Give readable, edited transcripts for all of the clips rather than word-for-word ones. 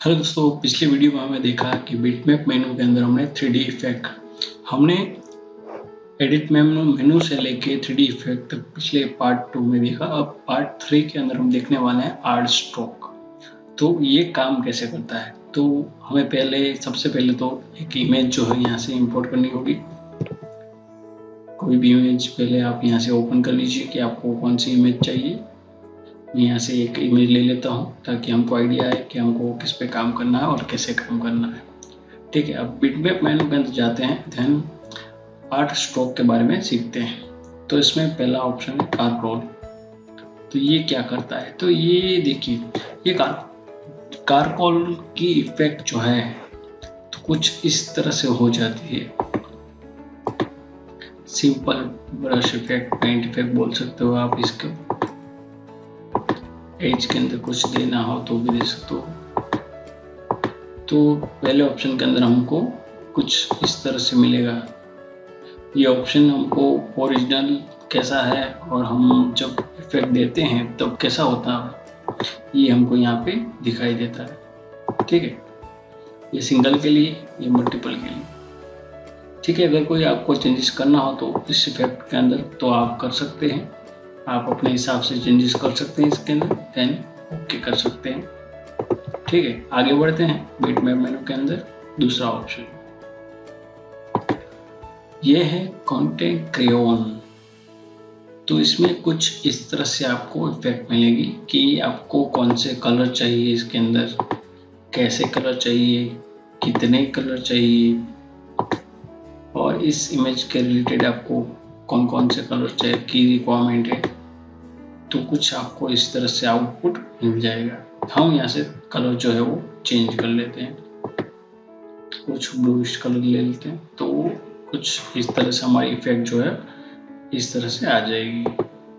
Hello दोस्तों, पिछले video में हमने देखा कि बिटमैप मेनू के अंदर हमने 3D इफेक्ट हमने एडिट मेनू से लेके 3D इफेक्ट तक पिछले पार्ट 2 में देखा। अब पार्ट 3 के अंदर हम देखने वाले हैं आर्ट स्ट्रोक। तो ये काम कैसे करता है, तो हमें सबसे पहले तो एक इमेज जो है यहाँ से इंपोर्ट करनी होगी। कोई भी इमेज पहले आप यहाँ से ओपन कर लीजिए कि आपको कौन सी इमेज चाहिए। मैं यहाँ से एक इमेज ले लेता हूँ ताकि हमको आइडिया आए कि हमको किस पे काम करना है और कैसे काम करना है। ठीक है, अब बिटमैप मेनू के अंदर जाते हैं, देन आर्ट स्ट्रोक के बारे में सीखते हैं। तो इसमें पहला ऑप्शन है कारकोल। तो ये क्या करता है, तो ये देखिए, ये कारकोल की इफेक्ट जो है तो कुछ इस तरह से हो जाती है। Simple brush effect, paint effect बोल सकते हो आप इसको। एज के अंदर कुछ देना हो तो भी दे सकते हो। तो पहले ऑप्शन के अंदर हमको कुछ इस तरह से मिलेगा। ये ऑप्शन हमको ओरिजिनल कैसा है और हम जब इफेक्ट देते हैं तब कैसा होता है, ये हमको यहाँ पे दिखाई देता है। ठीक है, ये सिंगल के लिए, ये मल्टीपल के लिए। ठीक है, अगर कोई आपको चेंजेस करना हो तो इस इफेक्ट के अंदर तो आप कर सकते हैं, आप अपने हिसाब से चेंजेस कर सकते हैं इसके अंदर, देन ओके कर सकते हैं। ठीक है, आगे बढ़ते हैं। बिटमैप मेनू के अंदर दूसरा ऑप्शन ये है कंटेंट क्रेयॉन। तो इसमें कुछ इस तरह से आपको इफेक्ट मिलेगी कि आपको कौन से कलर चाहिए इसके अंदर, कैसे कलर चाहिए, कितने कलर चाहिए, और इस इमेज के रिलेटेड आपको कौन कौन से कलर चाहिए की रिक्वायरमेंट है। तो कुछ आपको इस तरह से आउटपुट मिल जाएगा। हम यहाँ से कलर जो है वो चेंज कर लेते हैं, कुछ ब्लूइश कलर ले लेते हैं, तो कुछ इस तरह से हमारी इफेक्ट जो है इस तरह से आ जाएगी।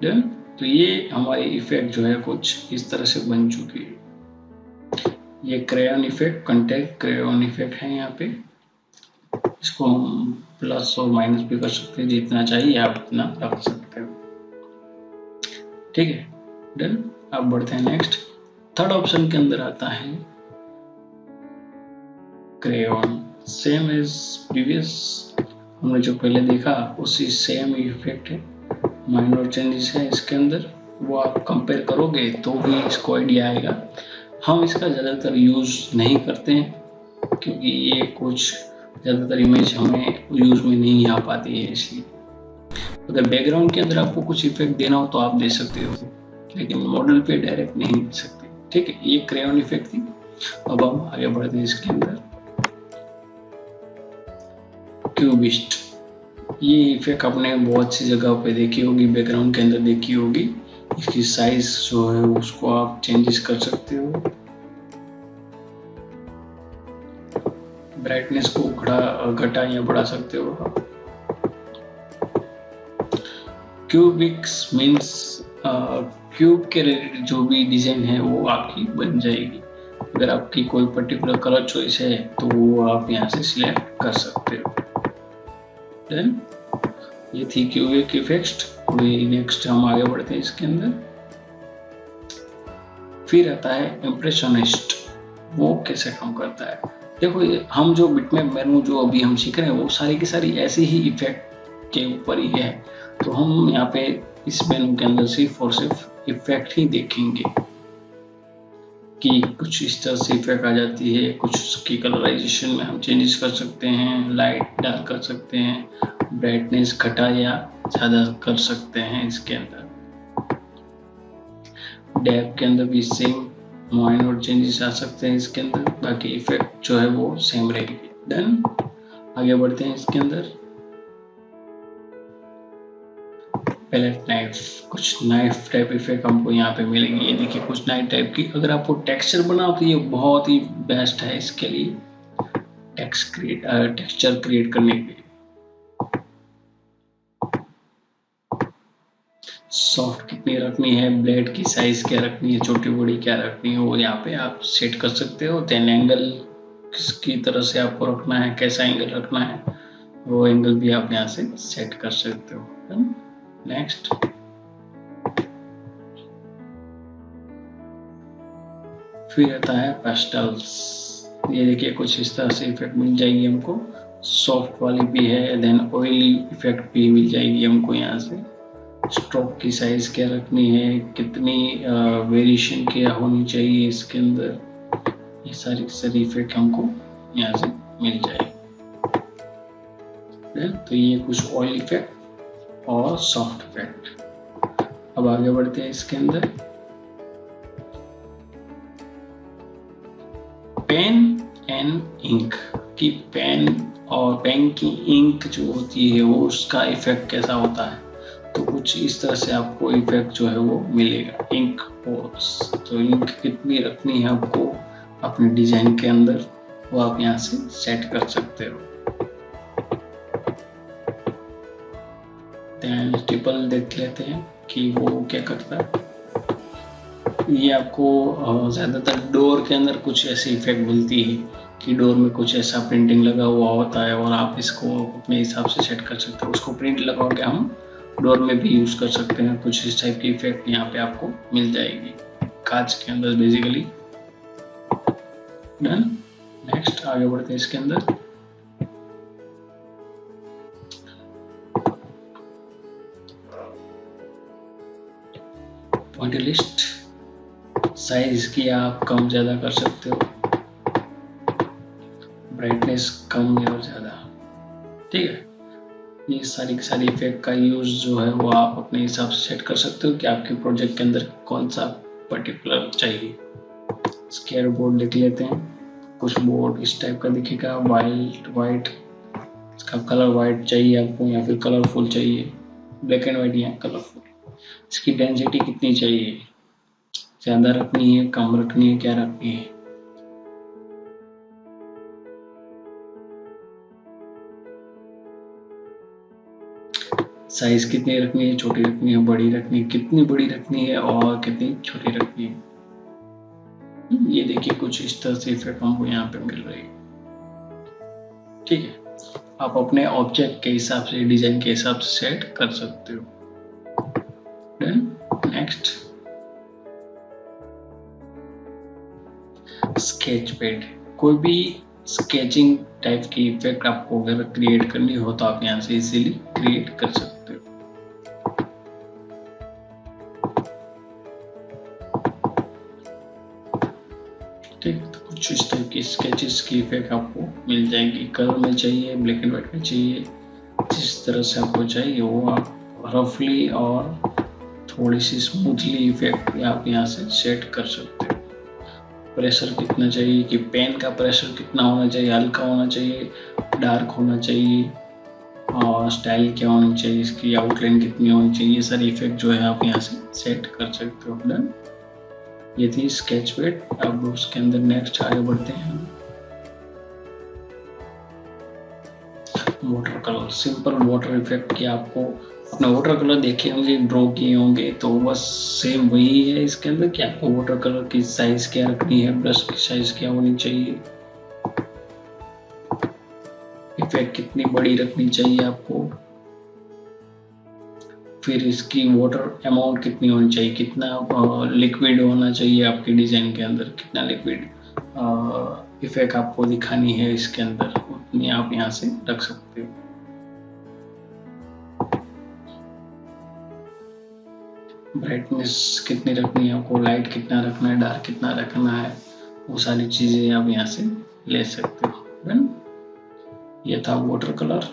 डन। तो ये हमारी इफेक्ट जो है कुछ इस तरह से बन चुकी है। ये crayon effect, content crayon effect है। यहाँ पे इसको हम प्लस और माइनस भी कर सकते हैं, जितना चाहिए आप उतना रख सकते हो। ठीक है, डन। अब बढ़ते हैं नेक्स्ट। थर्ड ऑप्शन के अंदर आता है क्रेयॉन। सेम एज प्रीवियस, हमने जो पहले देखा उसी सेम इफेक्ट है, माइनर चेंजेस है इसके अंदर, वो आप कंपेयर करोगे तो भी इसको आइडिया आएगा। हम इसका ज़्यादातर यूज़ नहीं करते हैं क्योंकि ये कुछ ज़्यादातर इमेज हमें यूज़ में नहीं आ पाती है, इसलिए। अगर बैकग्राउंड के अंदर आपको कुछ इफेक्ट देना हो तो आप दे सकते हो, लेकिन मॉडल पे डायरेक्ट नहीं दे सकते। ठीक है, ये क्रेयॉन इफेक्ट थी। अब हम आगे बढ़ते हैं इसके अंदर। क्यूबिस्ट, ये इफेक्ट आपने बहुत सी जगह पे देखी होगी, बैकग्राउंड के अंदर देखी होगी। इसकी साइज जो है उसको आप चेंजेस कर सकते हो, ब्राइटनेस को घटा या बढ़ा सकते हो। क्यूबिक्स मीन्स क्यूब के रिलेटेड जो भी डिजाइन है वो आपकी बन जाएगी। अगर आपकी कोई पर्टिकुलर कलर चॉइस है तो वो आप यहाँ से सिलेक्ट कर सकते हो। देन ये थी क्यूबिक इफेक्ट। नेक्स्ट हम आगे बढ़ते हैं इसके अंदर। फिर आता है इम्प्रेशनिस्ट। वो कैसे काम करता है, देखो हम जो बिटमैप मेनू जो अभी हम सीख रहे हैं वो सारी की सारी ऐसे ही इफेक्ट के ऊपर ही है। तो हम यहाँ पे इस मेनू के अंदर सिर्फ और सिर्फ इफेक्ट ही देखेंगे कि कुछ इस तरह से इफेक्ट आ जाती है। कुछ उसकी कलराइजेशन में हम चेंजेस कर सकते हैं, लाइट डार्क कर सकते हैं, ब्राइटनेस घटा या ज्यादा कर सकते हैं। इसके अंदर डेप्थ के अंदर भी सेम माइनर चेंजेस आ सकते हैं इसके अंदर, बाकी इफेक्ट जो है वो सेम रहेगी। डन। आगे बढ़ते हैं इसके अंदर। पैलेट नाइफ, कुछ नाइफ टाइप इफेक्ट हमको यहाँ पे मिलेंगे। ये देखिए कुछ नाइफ टाइप की। अगर आपको टेक्सचर बनाओ तो ये बहुत ही बेस्ट है इसके लिए, टेक्सचर क्रिएट करने के लिए। सॉफ्ट कितनी रखनी है, ब्लेड की साइज क्या रखनी है, छोटी बड़ी क्या रखनी है, वो यहाँ पे आप सेट कर सकते हो। देन एंगल किसकी तरह से आपको रखना है, कैसा एंगल रखना है, वो एंगल भी आप यहाँ से सेट कर सकते हो। नेक्स्ट फिर आता है पेस्टल्स। ये देखिए कुछ इस तरह से इफेक्ट मिल जाएगी हमको, सॉफ्ट वाली भी है, देन ऑयली इफेक्ट भी मिल जाएगी हमको यहाँ से। स्ट्रोक की साइज क्या रखनी है, कितनी वेरिएशन क्या होनी चाहिए इसके अंदर, ये सारी इफेक्ट हमको यहाँ से मिल जाएगी। तो ये कुछ ऑयल इफेक्ट और सॉफ्ट इफेक्ट। अब आगे बढ़ते हैं इसके अंदर। पेन एंड इंक की, पेन और पेन की इंक जो होती है वो उसका इफेक्ट कैसा होता है, तो कुछ इस तरह से आपको इफेक्ट जो है वो मिलेगा। इंक पोर्स, तो इंक कितनी रखनी है आपको अपने डिजाइन के अंदर, वो आप यहाँ से सेट कर सकते हो। स्टेपल देख लेते हैं कि वो क्या करता है। ये आपको ज्यादातर डोर के अंदर कुछ ऐसी इफेक्ट मिलती है कि डोर में कुछ ऐसा प्रिंटिंग लगा हुआ होता है और आप इसको अपने हिसाब से सेट कर सकते हो। उसको प्रिंट लगा के हम डोर में भी यूज कर सकते हैं। कुछ इस टाइप की इफेक्ट यहाँ पे आपको मिल जाएगी कांच के अंदर बेसिकली। डन। नेक्स्ट आगे बढ़ते हैं इसके अंदर। पॉइंट लिस्ट, साइज इसकी आप कम ज्यादा कर सकते हो, ब्राइटनेस कम और ज्यादा, ठीक है। ये सारी की सारी इफेक्ट का यूज जो है वो आप अपने हिसाब से सेट कर सकते हो कि आपके प्रोजेक्ट के अंदर कौन सा पर्टिकुलर चाहिए। स्केयर बोर्ड देख लेते हैं। कुछ बोर्ड इस टाइप का दिखेगा, वाइट, इसका कलर वाइट चाहिए आपको या फिर कलरफुल चाहिए, ब्लैक एंड व्हाइट या कलरफुल। इसकी डेंसिटी कितनी चाहिए, ज्यादा रखनी है, कम रखनी है, क्या रखनी है। साइज कितनी रखनी है, छोटी रखनी है, बड़ी रखनी है, कितनी बड़ी रखनी है और कितनी छोटी रखनी है। ये देखिए कुछ इस तरह से इफेक्ट हमको यहाँ पे मिल रही है, ठीक है। आप अपने ऑब्जेक्ट के हिसाब से, डिजाइन के हिसाब से सेट कर सकते हो। डन। Next sketch pad. कोई भी स्केचिंग टाइप की इफेक्ट आपको अगर क्रिएट करनी हो तो आप यहाँ से इजीली क्रिएट कर सकते हो। ठीक, तो कुछ इस टाइप की स्केचेस की इफेक्ट आपको मिल जाएगी। कलर में चाहिए, ब्लैक एंड व्हाइट में चाहिए, जिस तरह से आपको चाहिए वो आप रफली और थोड़ी सी स्मूथली इफेक्ट आप यहाँ से सेट कर सकते हो। प्रेशर कितना चाहिए, कि पेन का प्रेशर कितना होना चाहिए, हल्का होना चाहिए, डार्क होना चाहिए, और स्टाइल क्या होनी चाहिए, इसकी आउटलाइन कितनी होनी चाहिए, ये सारी इफेक्ट जो है आप यहाँ से सेट कर सकते हो। डन। ये थी स्केच पैड। अब उसके अंदर नेक्स्ट आगे बढ़ते हैं। Water colour, simple water effect की आपको अपने वाटर कलर देखे होंगे, ड्रॉ किए होंगे, तो बस सेम वही है इसके अंदर कि आपको वाटर कलर की साइज क्या रखनी है, ब्रश की साइज क्या होनी चाहिए, इफेक्ट कितनी बड़ी रखनी चाहिए आपको, फिर इसकी वाटर अमाउंट कितनी होनी चाहिए, कितना लिक्विड होना चाहिए आपके डिजाइन के अंदर, कितना लिक्विड इफेक्ट आपको दिखानी है इसके अंदर, उतनी आप यहाँ से रख सकते हो। ब्राइटनेस कितनी रखनी है आपको, लाइट कितना रखना है, डार्क कितना रखना है, वो सारी चीजें आप यहाँ से ले सकते हो। ये था वाटर कलर।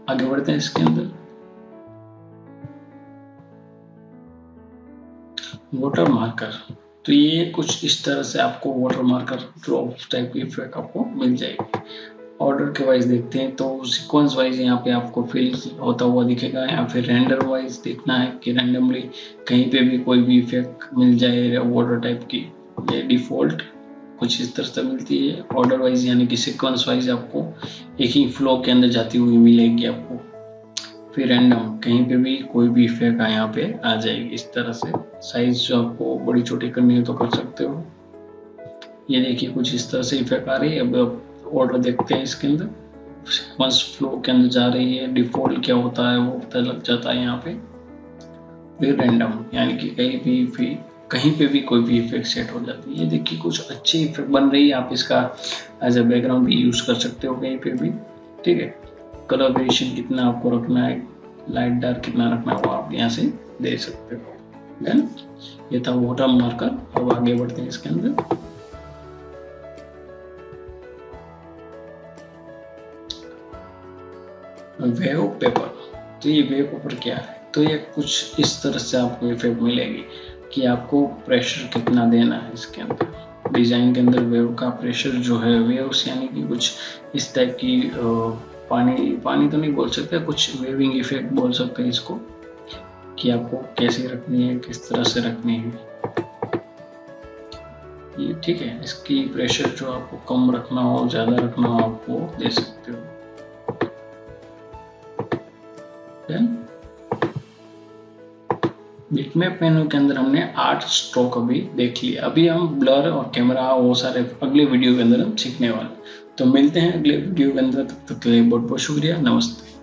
आगे बढ़ते हैं इसके अंदर। वाटर मार्कर, तो ये कुछ इस तरह से आपको वाटर मार्कर ड्रॉप टाइप की इफेक्ट आपको मिल जाएगी। ऑर्डर के वाइज देखते हैं तो सीक्वेंस वाइज यहाँ पे आपको फिल होता हुआ दिखेगा, या फिर रेंडर वाइज देखना है कि रैंडमली कहीं पे भी कोई भी इफेक्ट मिल जाए वाटर टाइप की। ये डिफॉल्ट कुछ इस तरह से मिलती है। ऑर्डर वाइज यानी कि सीक्वेंस वाइज आपको एक ही फ्लो के अंदर जाती हुई मिलेगी आपको। फिर रैंडम कहीं पे भी कोई भी इफेक्ट यहाँ पे आ जाएगी इस तरह से। साइज जो आपको बड़ी छोटी करनी है तो कर सकते हो। ये देखिए कुछ इस तरह से इफेक्ट आ रही है। अब ऑर्डर देखते हैं इसके अंदर, सीक्वेंस फ्लो के अंदर जा रही है, डिफॉल्ट क्या होता है वो पता लग जाता है यहाँ पे। फिर रैंडम यानी कि कहीं भी कहीं पे भी कोई भी इफेक्ट सेट हो जाती है। ये देखिए कुछ अच्छी इफेक्ट बन रही है, आप इसका एज ए बैकग्राउंड भी यूज कर सकते हो कहीं पे भी, ठीक है। कलर वेरिएशन कितना आपको रखना है, लाइट डार्क कितना रखना है, वो आप यहाँ से दे सकते हो। देन ये था वाटर मार्कर। अब आगे बढ़ते हैं इसके अंदर। वेव पेपर, तो ये वेव पेपर क्या है, तो ये कुछ इस तरह से आपको इफेक्ट मिलेगी कि आपको प्रेशर कितना देना है इसके अंदर। डिजाइन के अंदर वेव का प्रेशर जो है, वेव्स यानी कि कुछ इस टाइप की पानी तो नहीं बोल सकते, कुछ वेविंग इफेक्ट बोल सकते हैं इसको, कि आपको कैसे रखनी है, किस तरह से रखनी है ये, ठीक है। इसकी प्रेशर जो आपको कम रखना हो, ज्यादा रखना हो, आप वो दे सकते हो। बिटमैप मेनू के अंदर हमने 8 स्ट्रोक अभी देख लिया। अभी हम ब्लर और कैमरा वो सारे अगले वीडियो के अंदर हम सीखने वाले। तो मिलते हैं अगले वीडियो के अंदर, तब तक के लिए बहुत बहुत शुक्रिया, नमस्ते।